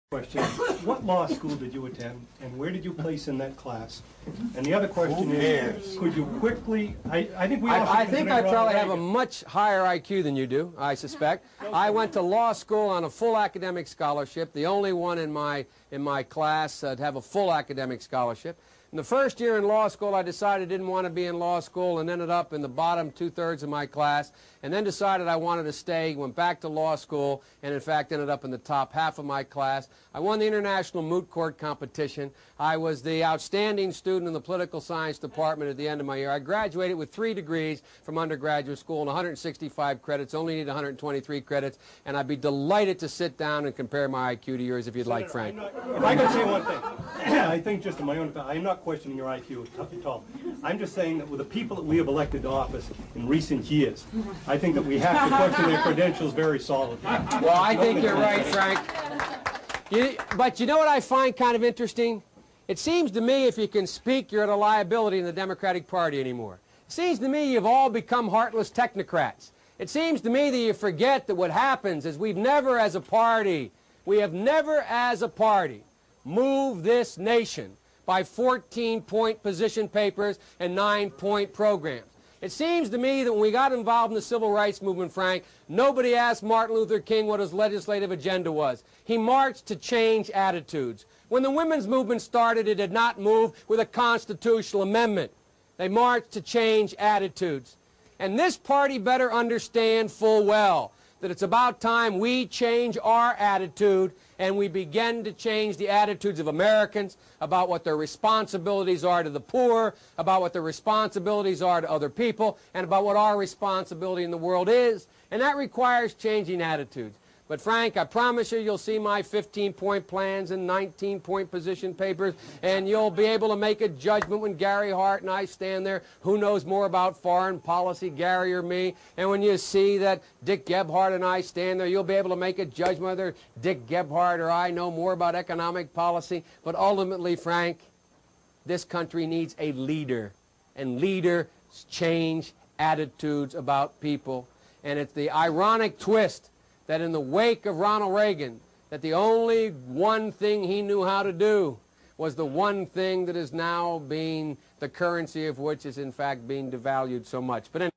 Question. What law school did you attend, and where did you place in that class? And the other question is, could you quickly, I think I probably have a much higher IQ than you do, I suspect. I went to law school on a full academic scholarship, the only one in my class to have a full academic scholarship. In the first year in law school, I decided I didn't want to be in law school and ended up in the bottom two-thirds of my class, and then decided I wanted to stay, went back to law school, and in fact ended up in the top half of my class. I won the international moot court competition. I was the outstanding student in the political science department at the end of my year. I graduated with 3 degrees from undergraduate school and 165 credits, only need 123 credits, and I'd be delighted to sit down and compare my IQ to yours if you'd like, Frank. If I could say one thing, I think just in my own, I'm not questioning your IQ at all. I'm just saying that with the people that we have elected to office in recent years, I think that we have to question their credentials very solidly. Well, I think you're right, Frank. But you know what I find kind of interesting? It seems to me if you can speak, you're at a liability in the Democratic Party anymore. It seems to me you've all become heartless technocrats. It seems to me that you forget that what happens is we have never as a party moved this nation by 14-point position papers and 9-point programs. It seems to me that when we got involved in the civil rights movement, Frank, nobody asked Martin Luther King what his legislative agenda was. He marched to change attitudes. When the women's movement started, it did not move with a constitutional amendment. They marched to change attitudes. And this party better understand full well that it's about time we change our attitude and we begin to change the attitudes of Americans about what their responsibilities are to the poor, about what their responsibilities are to other people, and about what our responsibility in the world is. And that requires changing attitudes. But Frank, I promise you, you'll see my 15-point plans and 19-point position papers, and you'll be able to make a judgment when Gary Hart and I stand there. Who knows more about foreign policy, Gary or me? And when you see that Dick Gebhardt and I stand there, you'll be able to make a judgment whether Dick Gebhardt or I know more about economic policy. But ultimately, Frank, this country needs a leader, and leaders change attitudes about people. And it's the ironic twist that in the wake of Ronald Reagan, that the only one thing he knew how to do was the one thing that is now being the currency of which is in fact being devalued so much. But anyway,